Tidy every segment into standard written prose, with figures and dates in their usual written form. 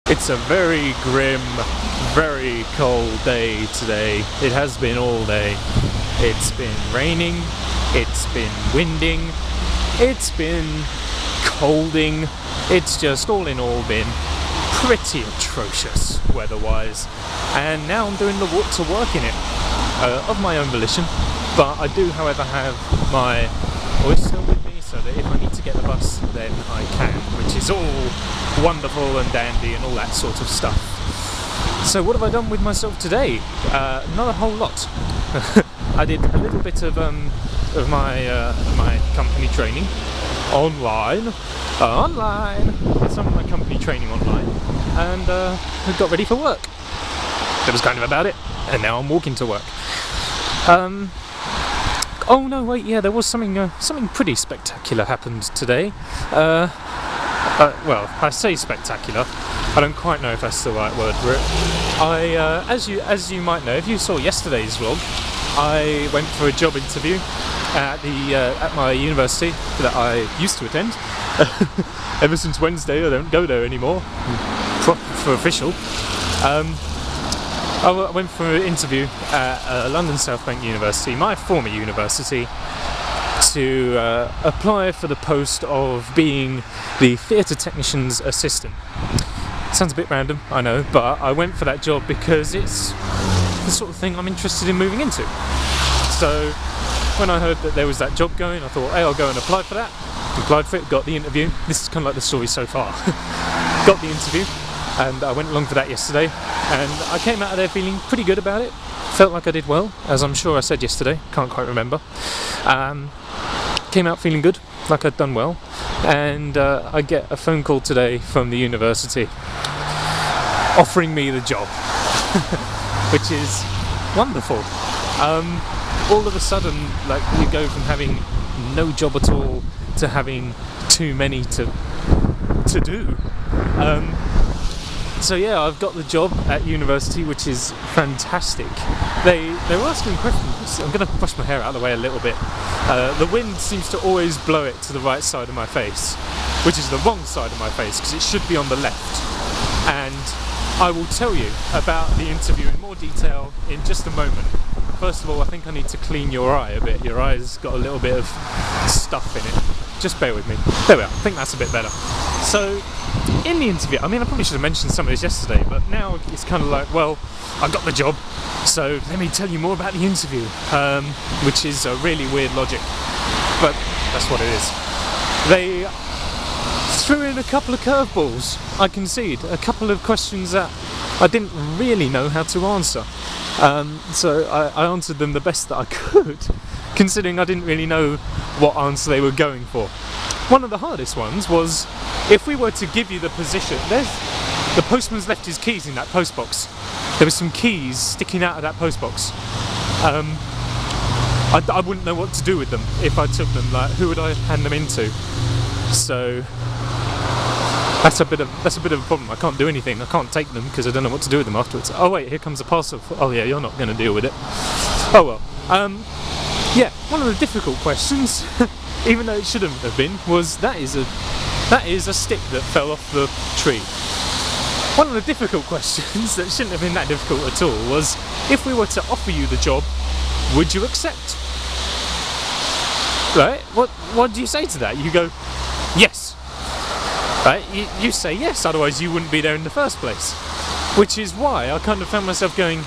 It's a very grim, very cold day today. It has been all day. It's been raining, it's been winding, it's been colding. It's just all in all been pretty atrocious weather-wise. And now I'm doing the walk to work in it, of my own volition. But I do, however, have my Oyster with me, so that if I need to get the bus, then I can, which is all wonderful and dandy and all that sort of stuff. So what have I done with myself today? Not a whole lot. I did a little bit of my company training online. Did some of my company training online, and got ready for work. That was kind of about it. And now I'm walking to work. Oh no, wait, yeah, there was something pretty spectacular happened today. Well, I say spectacular. I don't quite know if that's the right word for it. As you might know, if you saw yesterday's vlog, I went for a job interview at my university that I used to attend. Ever since Wednesday, I don't go there anymore. For official. I went for an interview at London South Bank University, my former university, to apply for the post of being the theatre technician's assistant. Sounds a bit random, I know, but I went for that job because it's the sort of thing I'm interested in moving into. So when I heard that there was that job going, I thought, hey, I'll go and apply for that. Applied for it, got the interview. This is kind of like the story so far. Got the interview, and I went along for that yesterday, and I came out of there feeling pretty good about it. Felt like I did well, as I'm sure I said yesterday, can't quite remember. Came out feeling good, like I'd done well, and I get a phone call today from the university offering me the job, which is wonderful. All of a sudden, like, you go from having no job at all to having too many to do. So yeah, I've got the job at university, which is fantastic. They were asking questions. I'm going to brush my hair out of the way a little bit. The wind seems to always blow it to the right side of my face, which is the wrong side of my face, because it should be on the left. And I will tell you about the interview in more detail in just a moment. First of all, I think I need to clean your eye a bit. Your eye's got a little bit of stuff in it. Just bear with me. There we are. I think that's a bit better. So, in the interview, I mean, I probably should have mentioned some of this yesterday, but now it's kind of like, well, I got the job, so let me tell you more about the interview, which is a really weird logic, but that's what it is. They threw in a couple of curveballs, I concede, a couple of questions that I didn't really know how to answer. So I answered them the best that I could, considering I didn't really know what answer they were going for. One of the hardest ones was, if we were to give you the position, the postman's left his keys in that post box. There were some keys sticking out of that post box. I wouldn't know what to do with them if I took them. Like, who would I hand them into? So that's a bit of a problem. I can't do anything. I can't take them because I don't know what to do with them afterwards. Oh wait, here comes a parcel. Oh yeah, you're not going to deal with it. Oh well. Yeah, one of the difficult questions, even though it shouldn't have been, was that is a stick that fell off the tree. One of the difficult questions that shouldn't have been that difficult at all was, if we were to offer you the job, would you accept? Right? What do you say to that? You go, yes. Right? You say yes, otherwise you wouldn't be there in the first place. Which is why I kind of found myself going,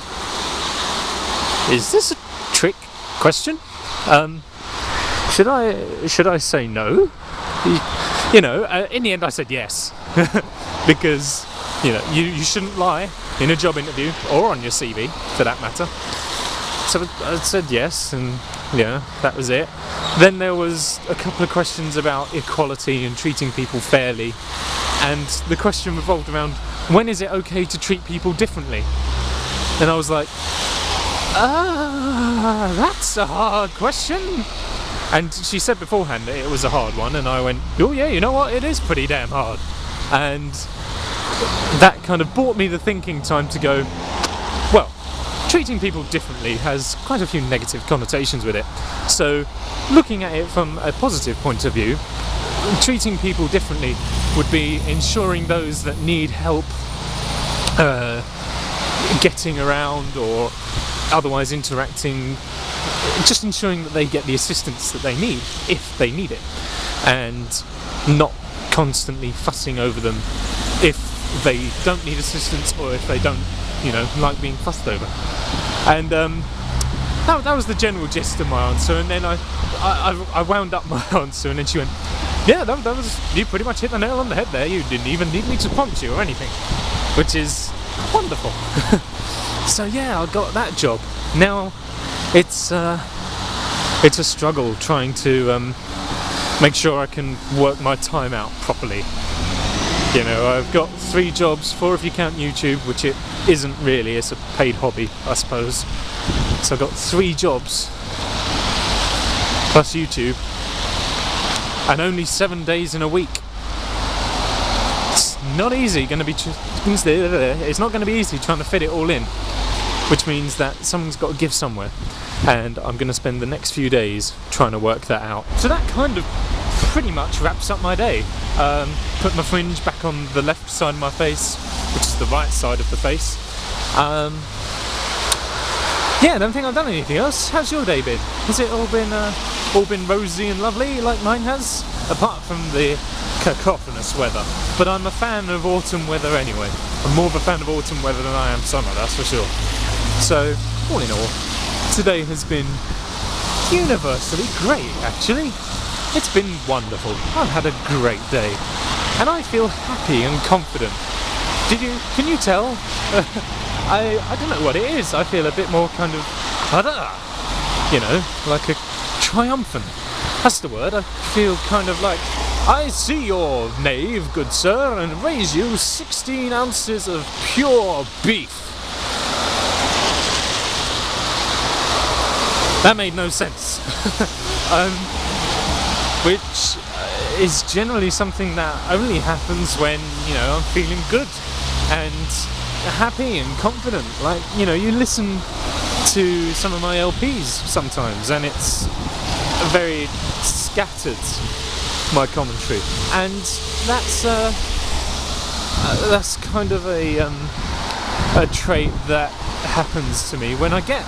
is this a trick question? Should I say no? You know, in the end I said yes. Because, you know, you shouldn't lie in a job interview, or on your CV for that matter. So I said yes, and yeah, that was it. Then there was a couple of questions about equality and treating people fairly, and the question revolved around, when is it okay to treat people differently? And I was like, that's a hard question. And she said beforehand that it was a hard one, and I went, oh yeah, you know what, it is pretty damn hard. And that kind of bought me the thinking time to go, well, treating people differently has quite a few negative connotations with it. So looking at it from a positive point of view, treating people differently would be ensuring those that need help getting around or otherwise interacting, just ensuring that they get the assistance that they need if they need it, and not constantly fussing over them if they don't need assistance or if they don't, like being fussed over. And that was the general gist of my answer. And then I wound up my answer, and then she went, yeah, that was, you pretty much hit the nail on the head there. You didn't even need me to prompt you or anything, which is wonderful. So yeah, I got that job. Now it's a struggle trying to make sure I can work my time out properly. I've got 3 jobs, 4 if you count YouTube, which it isn't really, it's a paid hobby, I suppose. So I've got 3 jobs plus YouTube, and only 7 days in a week. It's not easy. It's not going to be easy trying to fit it all in, which means that someone's got to give somewhere, and I'm going to spend the next few days trying to work that out. So that kind of pretty much wraps up my day. Put my fringe back on the left side of my face, which is the right side of the face. Yeah, I don't think I've done anything else. How's your day been? Has it all been rosy and lovely like mine has? Apart from the cacophonous weather. But I'm a fan of autumn weather anyway. I'm more of a fan of autumn weather than I am summer, that's for sure. So, all in all, today has been universally great, actually. It's been wonderful. I've had a great day. And I feel happy and confident. Can you tell? I don't know what it is. I feel a bit more kind of, like a triumphant. That's the word. I feel kind of like, I see your knave, good sir, and raise you 16 ounces of pure beef. That made no sense. Which is generally something that only happens when, I'm feeling good and happy and confident. Like, you listen to some of my LPs sometimes and it's very scattered, my commentary, and that's kind of a trait that happens to me when I get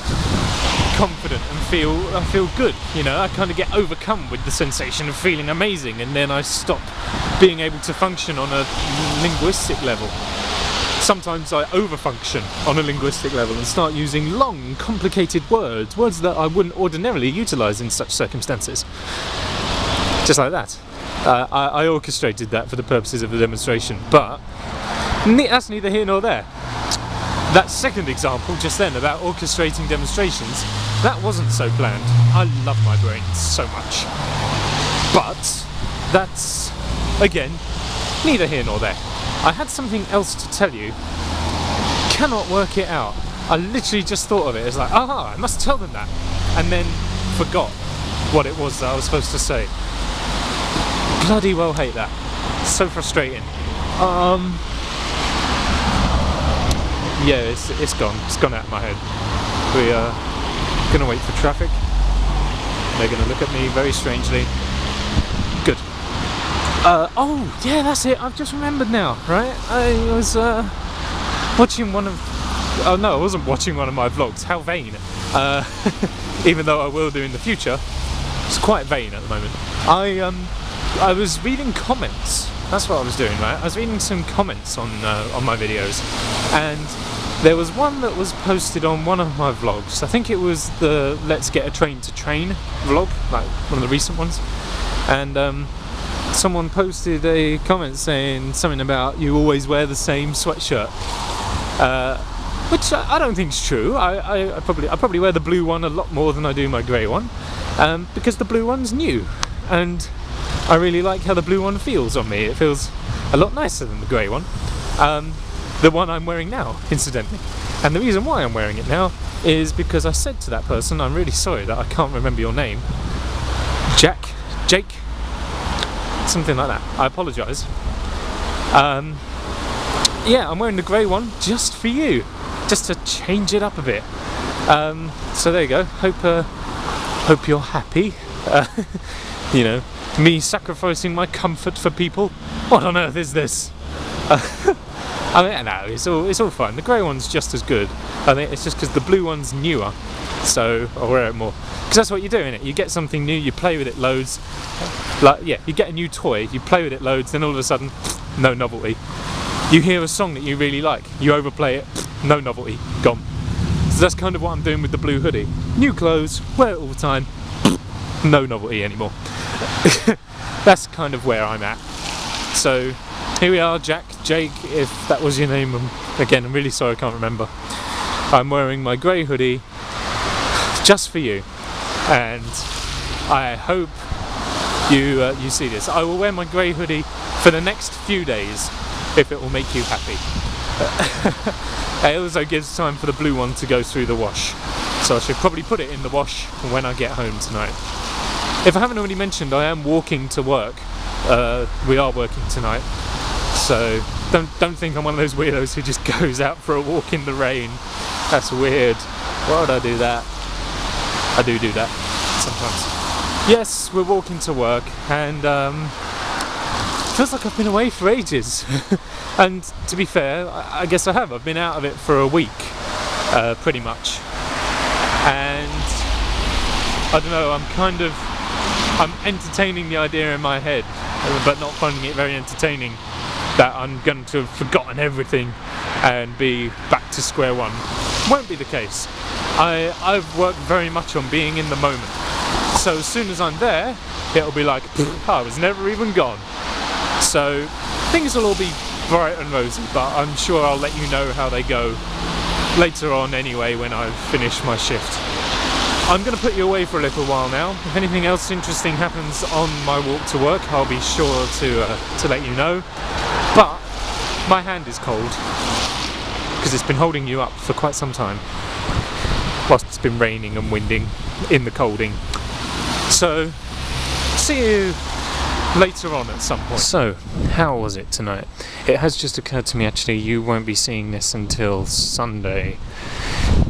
confident and I feel good. I kind of get overcome with the sensation of feeling amazing, and then I stop being able to function on a linguistic level. Sometimes I overfunction on a linguistic level and start using long, complicated words that I wouldn't ordinarily utilise in such circumstances. Just like that. I orchestrated that for the purposes of the demonstration, but that's neither here nor there. That second example just then about orchestrating demonstrations, that wasn't so planned. I love my brain so much. But that's, again, neither here nor there. I had something else to tell you. Cannot work it out. I literally just thought of it. It's like, I must tell them that. And then forgot what it was that I was supposed to say. Bloody well hate that. So frustrating. Yeah, it's gone. It's gone out of my head. We are gonna wait for traffic. They're gonna look at me very strangely. Good. Oh, yeah, that's it. I've just remembered now, right? I was watching one of... Oh no, I wasn't watching one of my vlogs. How vain. Even though I will do in the future. It's quite vain at the moment. I was reading comments. That's what I was doing, right? I was reading some comments on my videos, and there was one that was posted on one of my vlogs. I think it was the Let's Get a Train to Train vlog, like one of the recent ones. And someone posted a comment saying something about you always wear the same sweatshirt, which I don't think is true. I probably wear the blue one a lot more than I do my grey one, because the blue one's new, and I really like how the blue one feels on me. It feels a lot nicer than the grey one. The one I'm wearing now, incidentally. And the reason why I'm wearing it now is because I said to that person, I'm really sorry that I can't remember your name. Jake? Something like that. I apologise. Yeah, I'm wearing the grey one just for you. Just to change it up a bit. So there you go. Hope you're happy. Me sacrificing my comfort for people. What on earth is this? I mean, no, it's all fine. The grey one's just as good. I think it's just because the blue one's newer, so I'll wear it more. Because that's what you do, innit? You get something new, you play with it loads. Like, yeah, you get a new toy, you play with it loads, then all of a sudden, no novelty. You hear a song that you really like, you overplay it, no novelty, gone. So that's kind of what I'm doing with the blue hoodie. New clothes, wear it all the time, no novelty anymore. That's kind of where I'm at. So here we are, Jake, if that was your name. Again, I'm really sorry, I can't remember. I'm wearing my grey hoodie just for you, and I hope you see this. I will wear my grey hoodie for the next few days if it will make you happy. It also gives time for the blue one to go through the wash, so I should probably put it in the wash when I get home tonight. If I haven't already mentioned, I am walking to work. We are working tonight, so don't think I'm one of those weirdos who just goes out for a walk in the rain. That's weird. Why would I do that? I do that sometimes. Yes, we're walking to work, and feels like I've been away for ages. And to be fair, I guess I have. I've been out of it for a week, pretty much. And I don't know, I'm entertaining the idea in my head, but not finding it very entertaining that I'm going to have forgotten everything and be back to square one. Won't be the case. I've worked very much on being in the moment. So as soon as I'm there, it'll be like, I was never even gone. So things will all be bright and rosy, but I'm sure I'll let you know how they go later on anyway when I've finished my shift. I'm going to put you away for a little while now. If anything else interesting happens on my walk to work, I'll be sure to let you know. But my hand is cold because it's been holding you up for quite some time whilst it's been raining and winding in the colding. So see you later on at some point. So, how was it tonight? It has just occurred to me actually you won't be seeing this until Sunday.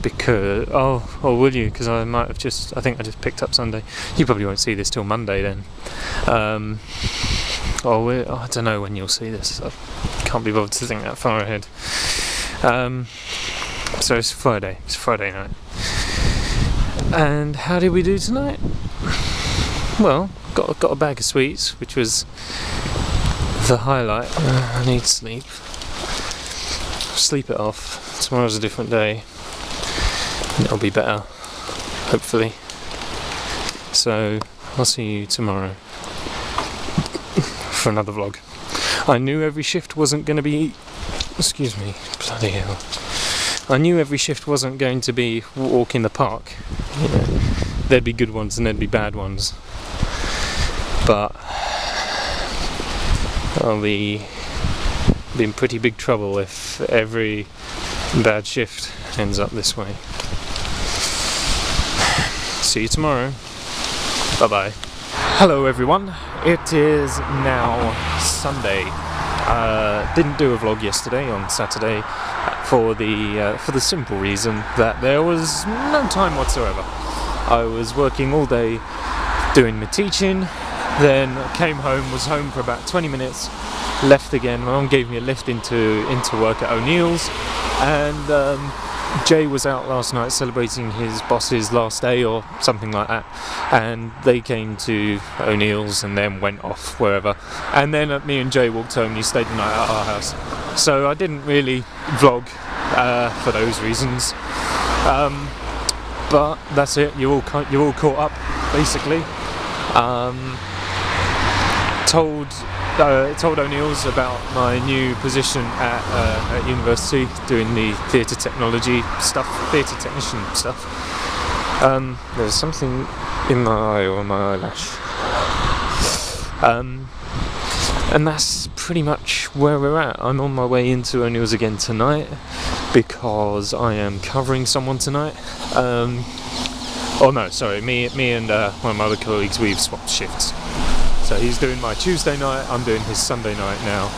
Because, oh will you? Because I think I just picked up Sunday. You probably won't see this till Monday then. I don't know when you'll see this. I can't be bothered to think that far ahead. So it's Friday night. And how did we do tonight? Well, got a bag of sweets, which was the highlight. I need sleep. Sleep it off. Tomorrow's a different day. It'll be better, hopefully. So I'll see you tomorrow for another vlog. I knew every shift wasn't going to be... Excuse me, bloody hell. I knew every shift wasn't going to be walk in the park. You know, there'd be good ones and there'd be bad ones. But I'll be in pretty big trouble if every bad shift ends up this way. See you tomorrow. Bye bye. Hello everyone. It is now Sunday. Didn't do a vlog yesterday on Saturday for the simple reason that there was no time whatsoever. I was working all day doing my teaching, then came home, was home for about 20 minutes, left again. My mum gave me a lift into work at O'Neill's, and Jay was out last night celebrating his boss's last day or something like that, and they came to O'Neill's and then went off wherever, and then me and Jay walked home and he stayed the night at our house. So I didn't really vlog for those reasons, but that's it. You're all caught up basically. Told O'Neill's about my new position at university, doing the theatre technology stuff, theatre technician stuff. There's something in my eye or my eyelash. And that's pretty much where we're at. I'm on my way into O'Neill's again tonight because I am covering someone tonight. Oh no, sorry, me and one of my other colleagues, we've swapped shifts. So he's doing my Tuesday night, I'm doing his Sunday night now,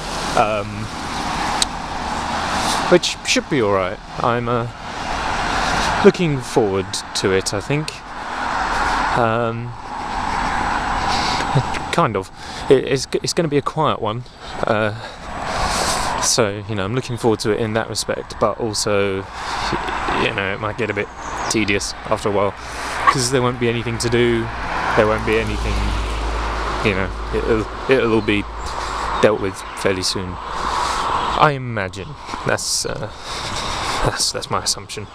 which should be alright. I'm looking forward to it, I think. Kind of. It's going to be a quiet one. So, you know, I'm looking forward to it in that respect, but also, you know, it might get a bit tedious after a while, because there won't be anything to do, there won't be anything, you know, it'll all be dealt with fairly soon. I imagine. That's my assumption.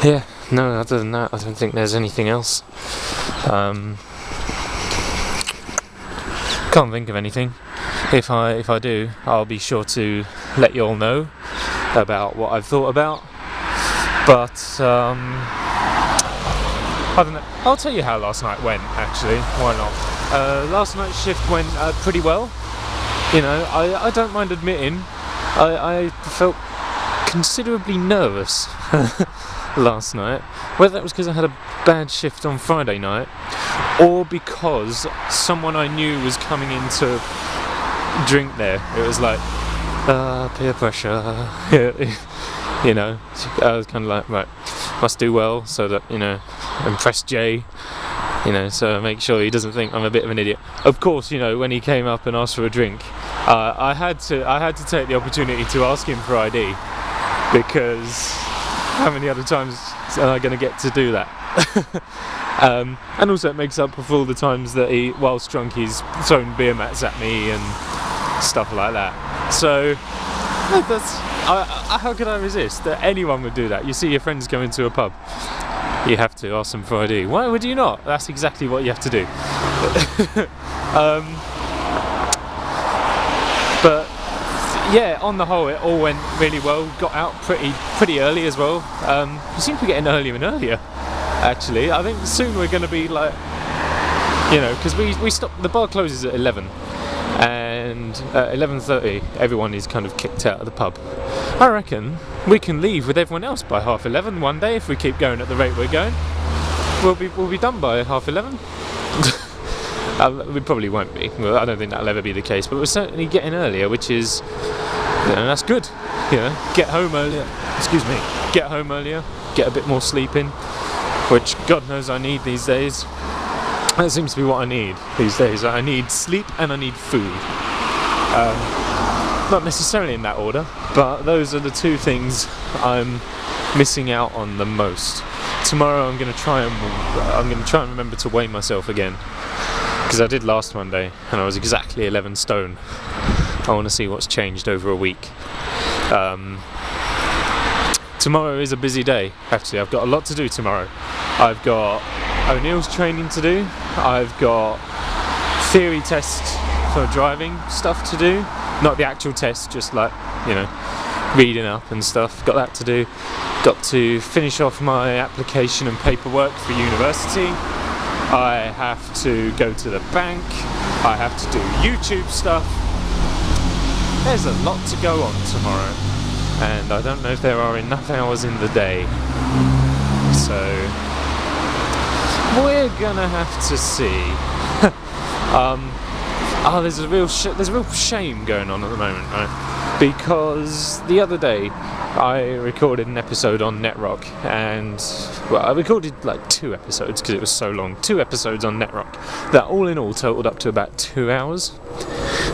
Yeah, no, other than that, I don't think there's anything else. Can't think of anything. If I do, I'll be sure to let you all know about what I've thought about. But I don't know. I'll tell you how last night went. Actually, why not? Last night's shift went pretty well. You know, I don't mind admitting, I felt considerably nervous last night. Whether that was because I had a bad shift on Friday night, or because someone I knew was coming in to drink there. It was like peer pressure. You know, I was kind of like, right, must do well so that, you know, impress Jay. You know, so make sure he doesn't think I'm a bit of an idiot. Of course, you know, when he came up and asked for a drink, I had to take the opportunity to ask him for ID, because how many other times am I going to get to do that? And also it makes up for all the times that he, whilst drunk, he's thrown beer mats at me and stuff like that. So that's how could I resist? That anyone would do that. You see your friends go into a pub, you have to ask them for ID. Why would you not? That's exactly what you have to do. But yeah, on the whole, it all went really well. Got out pretty early as well. We seem to be getting earlier and earlier. Actually, I think soon we're going to be like, you know, because we stop. The bar closes at 11, and at 11:30, everyone is kind of kicked out of the pub. I reckon we can leave with everyone else by 11:30 one day if we keep going at the rate we're going. We'll be done by 11:30. We probably won't be. Well, I don't think that'll ever be the case, but we're certainly getting earlier, which is, you know, that's good. You know, get home earlier. Excuse me. Get home earlier. Get a bit more sleep in, which God knows I need these days. That seems to be what I need these days. I need sleep and I need food. Not necessarily in that order, but those are the two things I'm missing out on the most. Tomorrow I'm going to try and remember to weigh myself again, because I did last Monday and I was exactly 11 stone. I want to see what's changed over a week. Tomorrow is a busy day. Actually, I've got a lot to do tomorrow. I've got O'Neill's training to do. I've got theory tests for driving stuff to do. Not the actual test, just like, you know, reading up and stuff. Got that to do. Got to finish off my application and paperwork for university. I have to go to the bank. I have to do YouTube stuff. There's a lot to go on tomorrow, and I don't know if there are enough hours in the day. So we're gonna have to see. There's a real shame going on at the moment, right? Because the other day I recorded an episode on Netrock, and well, I recorded like 2 episodes because it was so long. 2 episodes on Netrock that all in all totaled up to about 2 hours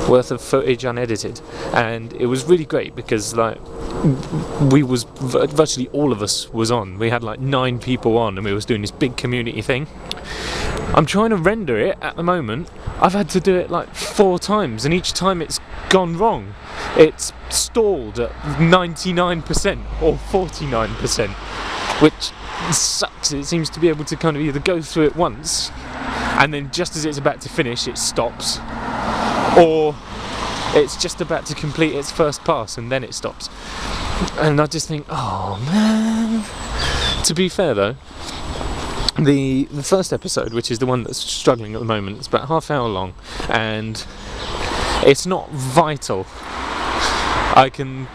worth of footage unedited, and it was really great because like virtually all of us was on. We had like 9 people on, and we was doing this big community thing. I'm trying to render it at the moment. I've had to do it like 4 times, and each time it's gone wrong. It's stalled at 99% or 49%, which sucks. It seems to be able to kind of either go through it once, and then just as it's about to finish, it stops, or it's just about to complete its first pass and then it stops. And I just think, oh man. To be fair though, the first episode, which is the one that's struggling at the moment, it's about half hour long, and it's not vital. I can,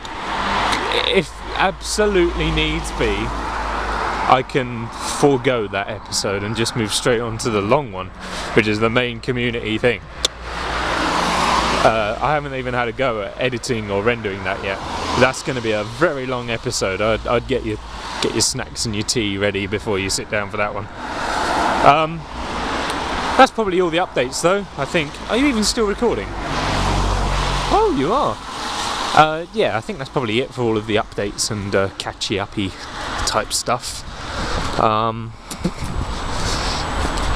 if absolutely needs be, I can forego that episode and just move straight on to the long one, which is the main community thing. I haven't even had a go at editing or rendering that yet. That's going to be a very long episode. I'd get your snacks and your tea ready before you sit down for that one. That's probably all the updates though, I think. Are you even still recording? Oh, you are. Yeah, I think that's probably it for all of the updates and catchy-uppy type stuff.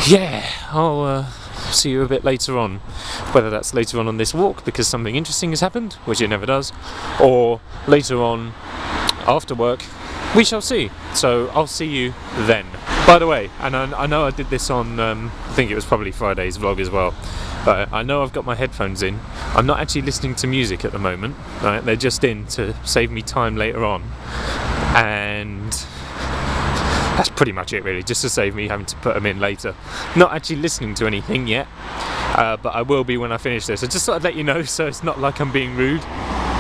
Yeah, I'll see you a bit later on. Whether that's later on this walk because something interesting has happened, which it never does, or later on after work, we shall see. So I'll see you then. By the way, and I know I did this on, I think it was probably Friday's vlog as well, but I know I've got my headphones in. I'm not actually listening to music at the moment, right? They're just in to save me time later on, and that's pretty much it really, just to save me having to put them in later. Not actually listening to anything yet, but I will be when I finish this. I just thought I'd let you know so it's not like I'm being rude,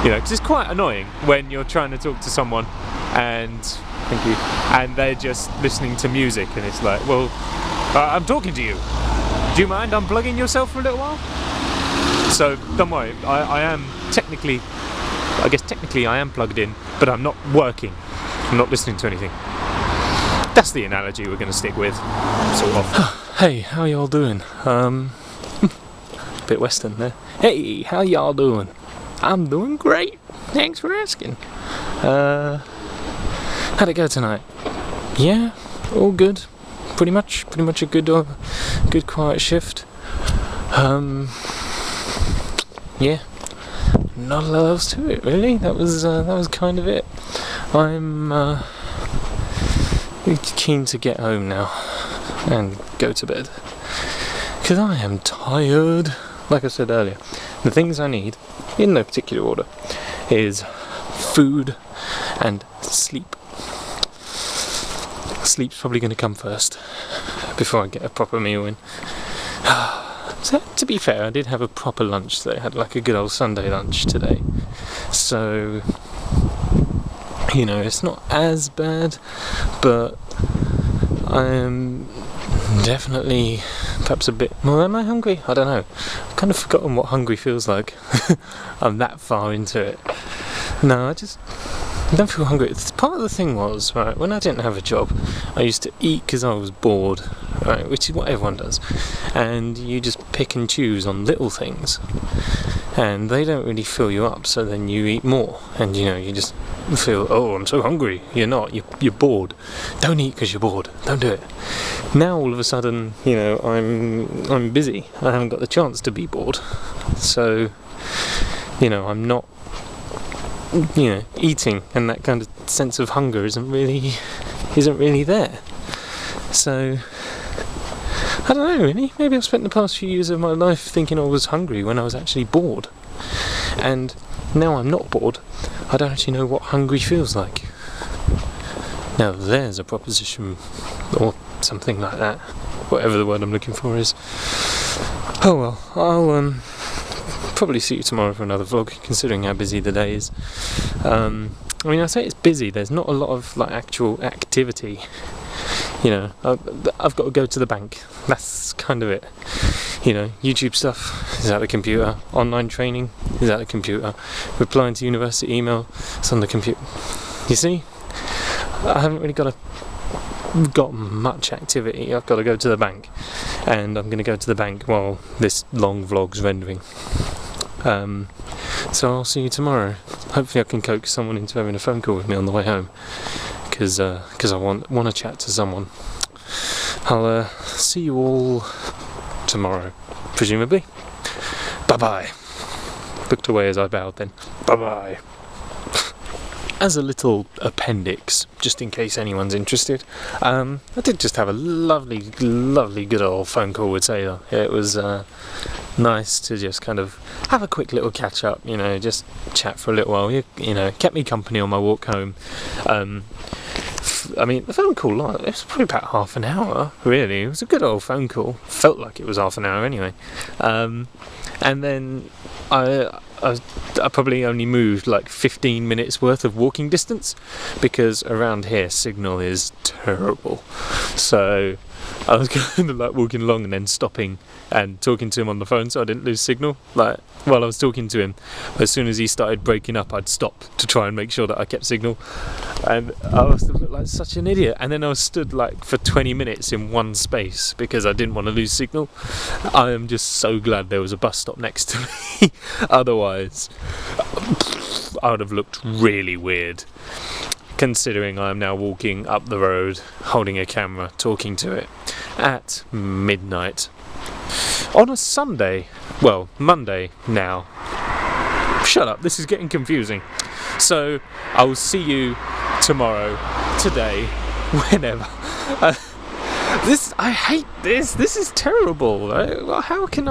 you know, because it's quite annoying when you're trying to talk to someone and, thank you, and they're just listening to music and it's like, well, I'm talking to you. Do you mind unplugging yourself for a little while? So don't worry, I am technically, I guess technically I am plugged in, but I'm not working. I'm not listening to anything. That's the analogy we're going to stick with, sort of. Hey, how y'all doing? Bit Western there. Hey, how y'all doing? I'm doing great. Thanks for asking. How'd it go tonight? Yeah, all good. Pretty much a good quiet shift. Yeah, not a lot else to it really. That was kind of it. I'm keen to get home now and go to bed because I am tired. Like I said earlier, the things I need, in no particular order, is food and sleep. Sleep's probably going to come first before I get a proper meal in. So, to be fair, I did have a proper lunch today. I had like a good old Sunday lunch today. So, you know, it's not as bad, but I'm definitely perhaps a bit more. Am I hungry? I don't know. I've kind of forgotten what hungry feels like. I'm that far into it. No, I don't feel hungry. Part of the thing was, right, when I didn't have a job, I used to eat because I was bored, right, which is what everyone does. And you just pick and choose on little things. And they don't really fill you up, so then you eat more. And, you know, you just feel, oh, I'm so hungry. You're not. You're bored. Don't eat because you're bored. Don't do it. Now, all of a sudden, you know, I'm busy. I haven't got the chance to be bored. So, you know, I'm not, you know, eating, and that kind of sense of hunger isn't really there. So I don't know really, maybe I've spent the past few years of my life thinking I was hungry when I was actually bored, and now I'm not bored. I don't actually know what hungry feels like. Now there's a proposition or something like that, whatever the word I'm looking for is. Oh well, I'll probably see you tomorrow for another vlog, considering how busy the day is. I mean, I say it's busy, there's not a lot of like actual activity. You know, I've got to go to the bank, that's kind of it. You know, YouTube stuff is at the computer, online training is at the computer, replying to university email is on the computer. You see, I haven't really got much activity. I've got to go to the bank, and I'm going to go to the bank while this long vlog's rendering. So I'll see you tomorrow. Hopefully I can coax someone into having a phone call with me on the way home, because I want to chat to someone. I'll see you all tomorrow, presumably. Bye bye. Looked away as I bowed then. Bye bye. As a little appendix, just in case anyone's interested, I did just have a lovely good old phone call with Taylor. It was nice to just kind of have a quick little catch up, you know, just chat for a little while. You know, kept me company on my walk home. I mean, the phone call, it was probably about half an hour, really. It was a good old phone call. Felt like it was half an hour anyway. And then I probably only moved like 15 minutes worth of walking distance, because around here signal is terrible. So I was kind of like walking along and then stopping and talking to him on the phone so I didn't lose signal. Like while I was talking to him, as soon as he started breaking up, I'd stop to try and make sure that I kept signal. And I was looked like such an idiot. And then I was stood like for 20 minutes in one space because I didn't want to lose signal. I am just so glad there was a bus stop next to me. Otherwise, I would have looked really weird. Considering I'm now walking up the road, holding a camera, talking to it at midnight on a Sunday. Well, Monday now. Shut up, this is getting confusing. So, I will see you tomorrow, today, whenever. I hate this. This is terrible. How can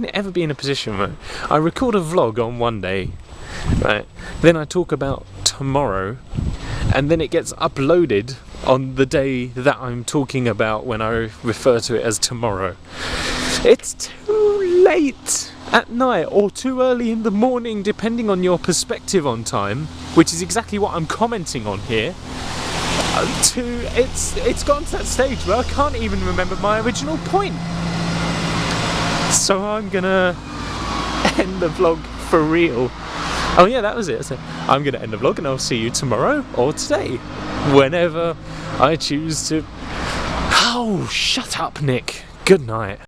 it ever be in a position where I record a vlog on one day, right? Then I talk about tomorrow, and then it gets uploaded on the day that I'm talking about when I refer to it as tomorrow. It's too late at night or too early in the morning, depending on your perspective on time, which is exactly what I'm commenting on here. It's gotten to that stage where I can't even remember my original point. So I'm gonna end the vlog for real. Oh yeah, that was it. So I'm gonna end the vlog and I'll see you tomorrow or today, whenever I choose to. Oh, shut up, Nick. Good night.